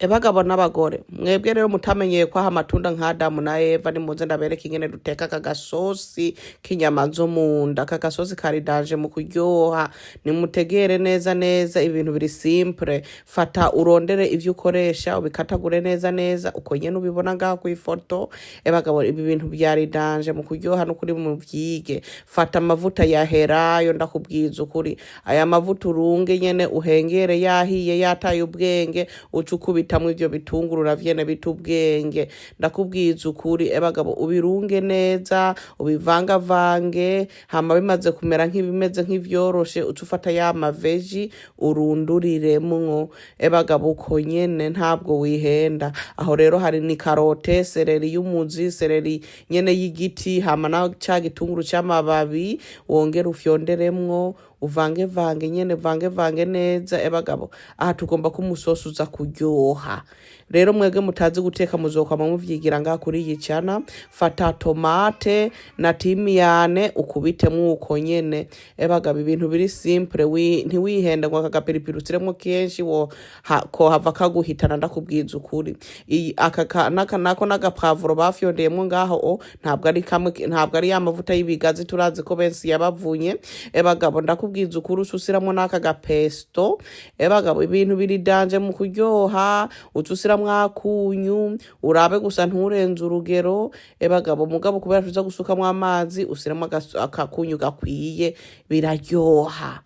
Bagabo n'abagore mwebwe rero mutamenyeye ko amatunda nka Adamu na Eva nimuze ndabereka ingene duteka aka gasosi k'inyama zo munda. Aka gasosi karidanje mu kuryoha, nimutegere neza neza ibintu biri simple. Fata urondere ivyo ukoresha ubikatagure neza neza uko nyene ubibona ngaho kw'ifoto. Bagabo ibi bintu byaridanje mu kuryoha no kuri mu vyige. Fata amavuta ya herayo ndakubwiza ukuri, aya mavuta urunge nyene uhengere yahiye yataye ubwenge ucukubita mu ivyo bitunguru uravyene bitubwenge. Ndakubwiza ukuri bagabo ubirunge neza ubivangavange, hama bimaze kumera nk'ibimeze nk'ivyoroshe ucufata ya maveji urunduriremwo. Bagabo uko nyene ntabwo wihenda. Aho rero hari ni karote, seleri y'umuzi, seleri nyene y'igiti, hama na ca gitunguru c'amababi wongera ufyonderemwo uvange nyene vange neza. Bagabo aha tugomba ko umusosi uza kuryoha. Rero mwege mutazi guteka muzokwama muvyigira ngaha kuri iyi channel. Fata tomate na timiyane ukubitemwo uko nyene. Bagabo ibintu biri simple, ntiwihenda ngo akagapiripiri usiremwo kenshi ko hava kaguhitana. Ndakubwiza ukuri nako n'agapavuro bafyondeyemwo ngaho ntabwo ari ya mavuta y'ibigazi turazi ko benshi yabavunye. Bagabo ndakubwiza ukuri ususiramwo n'aka gapesto. Bagabo ibintu biri danje mu kuryoha, ususiramwo akunyu urabe gusa nturenze urugero. Bagabo mugabo kubera tuza gusukamwo amazi usiramwo akakunyu gakwiye biraryoha.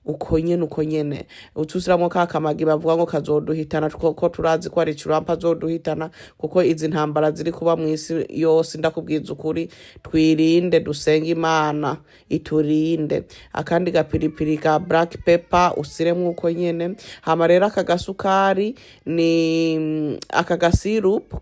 Uko nyene utusiramwo kakamagi bavuga ngo kazoduhitana ko turazi ko ari Trump azoduhitana kuko izi ntambara ziri kuba mw'isi yose. Ndakubwiza ukuri twirinde dusenge Imana iturinde. Akandi gapiripiri ka black pepper usiremwo uko nyene. Hama rero aka gasukari ni aka gasirup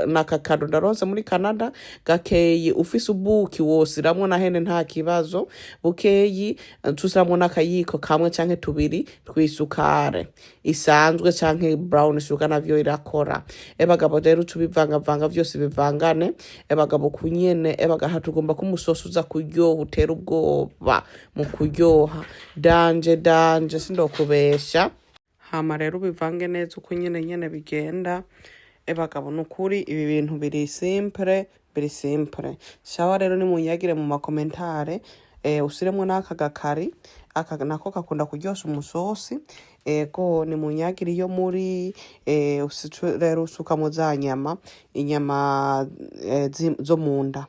nakakado ndaronse muri Canada gakeyi ufise ubuki wosiramwo na hene nta kibazo. Bukeyi tusiramwo yiko kamwe canke tubiri twisukare isanzwe canke brown sugar navyo irakora. Bagabo rero tubivanga vyose bivangane. Bagabo kunyene bagaha tugomba ko umusosi uza kuryoha utera ubwoba mu kuryoha danje sindokubesha. Hama rero bivange neza uko nyene bigenda. Bagabo nukuri ibi bintu biri simple. Shawa rero ni munyagire mu makomentare usiremwo n'aka gakari nako kakunda kuryosha umusosi. Ego ni munyagire iyo muri rero usukamwo za inyama zo munda.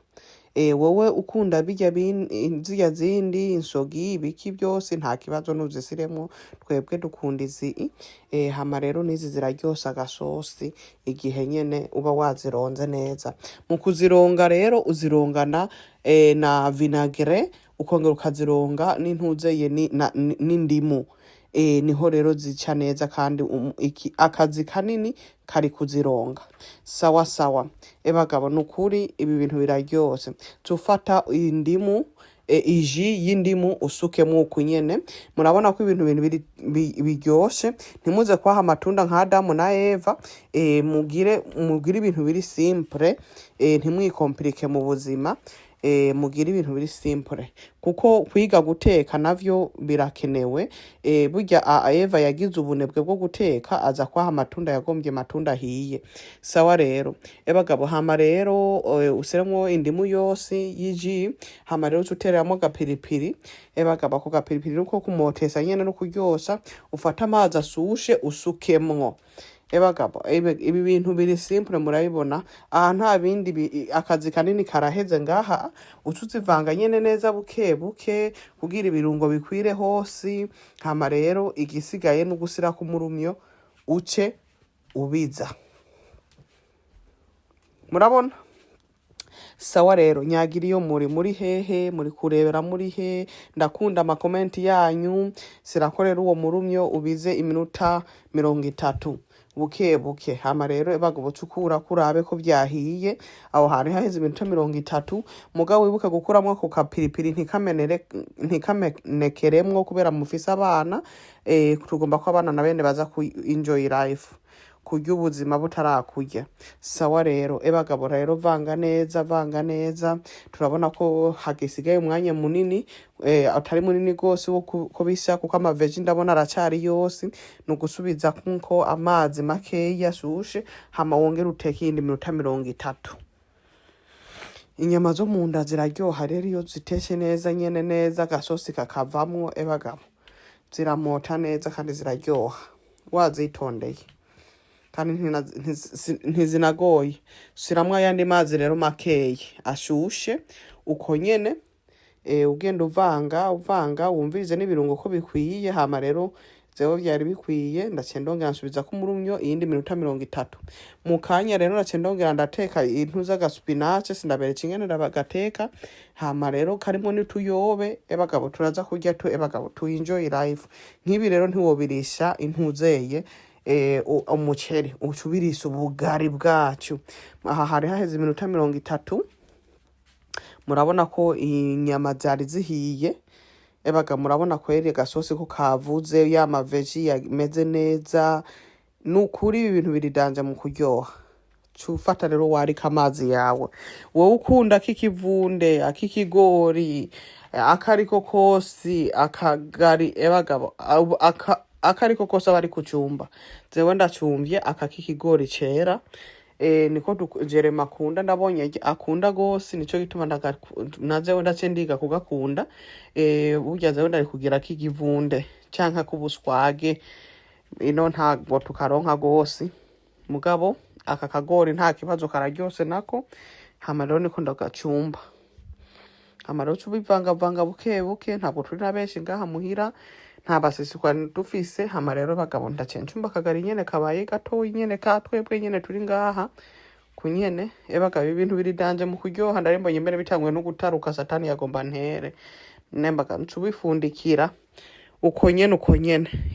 Wowe ukunda zirya zindi insogi ibiki byose nta kibazo nuzisiremwo, twebwe dukunda izi. Hama rero nizi ziraryosha agasosi igihe nyene uba wazironze neza. Mu kuzironga rero uzirongana na vinagre ukongera ukazironga n'intuzeye n'indimu. Niho rero zica neza kandi akazi kanini kari kuzironga. Sawa. Bagabo nukuri ibi bintu biraryose. Tufata indimu iji y'indimu usukemwo uko nyene. Murabona ko ibintu biryoshe. Ntimuze kwaha amatunda nka Adamu na Eva. Mugire ibintu biri simple. Ntimwikomplike mu buzima. Mugire ibintu biri simple kuko kwiga guteka navyo birakenewe. Burya Eva yagize ubunebwe bwo guteka aza kwaha amatunda yagombye amatunda ahiye. Sawa rero bagabo. Hama rero usiremwo indimu yose y'iji. Hama rero utereramo agapiripiri. Bagabo ako gapiripiri nuko kumotesa nyene no kuryosha. Ufata amazi asushe usukemwo. Bagabo ibi bintu biri simple murabibona. Aha nta bindi akazi kanini karaheze ngaha. Ucuzivanga nyene neza buke kugira ibirungo bikwire hose. Hama rero igisigaye no gusira ku murumyo uce ubiza. Murabona? Sawa rero nyagira iyo muri hehe muri kurebera muri he. Ndakunda amakomenti yanyu. Sirakorera uwo murumyo ubize iminota 30 buke. Hama rero bagabo cukura kurabe ko byahiye. Aho hari haheze iminota 30. Mugabo wibuka gukuramwo ako kapiripiri ntikamenekeremwo kubera mufise abana. Tugomba ko abana na bene baza ku enjoy life. kurya ubuzima butarakurya. Sawa rero bagabo rero vanga neza turabona ko hagisigaye umwanya munini atari munini gose wo kubisha kuko amaveji ndabona aracari yose no gusubiza kuko amazi makeya yashushe hama wongera uteka iyindi minota 30. Inyama zo mu nda ziraryoha rero iyo ziteshe neza nyene neza gasosi kakavamwo bagabo ziramota neza kandi ziraryoha wazitondeye kandi ntizinagoye. Siramwa yandi mazi rero makeya ashushe uko nyene ugenda uvanga wumvirize n'ibirungo ko bikwiye hama rero zewe byari bikwiye ndacendongera nsubiza ku murumyo iyindi minota 30. Mu kanya rero ndacendongera ndateka intuza ga spinach sindabereka ingene ndabagateka hama rero karimo n'utuyobe bagabo turaza kurya bagabo tu enjoy life. Nkibi rero ntiwobirisha intuzeye umuceri ucubirisa ubugari bwacu. Aha hari haheze iminota 30. Murabona ko inyama zari zihiye bagabo murabona ko yari gasosi ko kavuze ya maveji yameze neza nukuri ibintu biridanje mu kuryoha. Cufata rero warika amazi yawe wowe ukunda kikivunde akikigori akariko kosi akagari bagabo akariko kose bari kucumba zewe ndacumvye akakikigori cera niko Jerema akunda ndabonye akunda gose nico gituma nazewe ndacendiga kugakunda burya zewe ndari kugira kigivunde canka kubuswage ino ntago tukaronka gose mugabo aka kagori nta kibazo kararyose nako hama rero niko ndagacumba hama rero cubivanga buke ntabwo turi na benshi ngaha muhira nta basisikwa dufise hama rero bagabo ndacencumba kagari nyene kabaye gato nyene katwebwe nyene turi ngaha kunyene bagabo ibintu biridanje mu kuryoha ndarimbonye mbere bitangwe no gutaruka satani yagomba ntere nembaga ncubifundikira uko nyene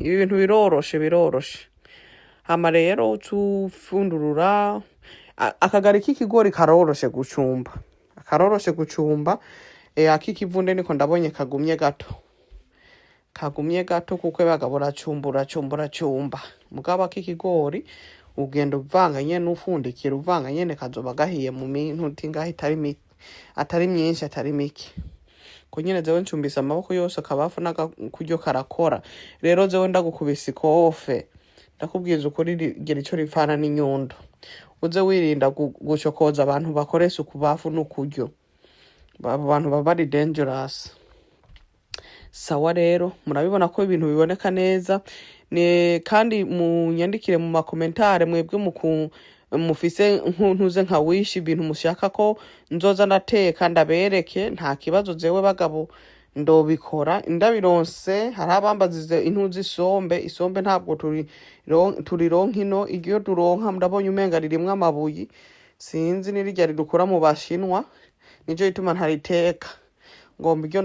ibi bintu biroroshe hama rero ucufundurura akagari k'ikigori karoroshe gucumba akikivunde niko ndabonye kagumye gato kuko bagabo cumba mugabo akikigori ugenda uvanga nyene ufundikira uvanga nyene kazoba gahiye mu minsi ngaho atari myinshi atari mike kunyene zewe ncumbisa amaboko yose akabafu kuryo karakora rero zewe ndagukubisa ikofe ndakubwiza ukuri gira ico rifana n'inyundo uze wirinda gucokoza abantu bakoresha ukubafu n'ukuryo abantu baba ari dangerous. Sawa rero murabibona ko ibintu biboneka neza kandi munyandikire mu makomentare mwebwe mufise ntuze nka wish ibintu mushaka ko nzoza nateka ndabereke nta kibazo zewe bagabo ndobikora ndabironse hari abambazize intuzi isombe ntabwo turironka ino igiyo turonka ndabonye umenga ririmwe amabuyi sinzi nirijya ridukura mu bashinwa nico ituma ntariteka ngomba ibyo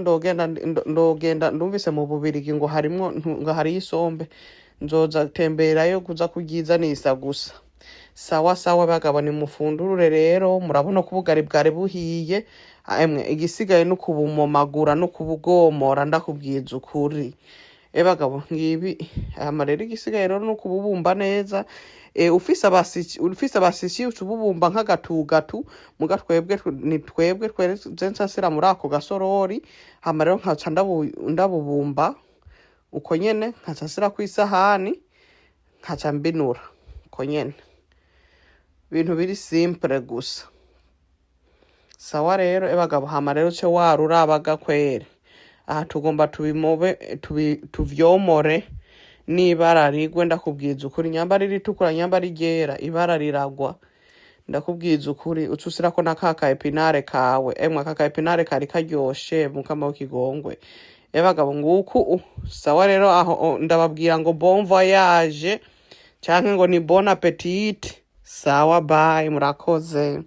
ndogenda ndumvise mu Bubirigi ngo hari isombe nzoza temberayo kuza kugiza nisa gusa. Sawa bagabo ni mufundurure rero murabona ko ubugari bwari buhiye igisigaye no kubumomagura no kubugomora ndakubwiza ukuri bagabo ngibi amarero igisigaye rero no kububumba neza ufise abasisi ucububumba nk'agatugatu mugatwebwe ni twebwe nsasira muri ako gasorori hama rero nkaca ndabubumba uko nyene nkasasira ku isahani nkaca mbinura uko nyene ibintu biri simple gusa. Sawa rero bagabo hama rero ce warurabaga kwere aha tugomba tuvyomore n'ibara rigwe ndakubwiza ukuri nyamba riritukura nyamba rigera ibara riragwa ndakubwiza ukuri ucusira ko nakaka epinare kawe akaka epinare kari karyoshe mukama w'ikigongwe bagabo nguku. Sawa rero aho ndababwira ngo bon voyage canke ngo ni bon appetit. Sawa bye murakoze.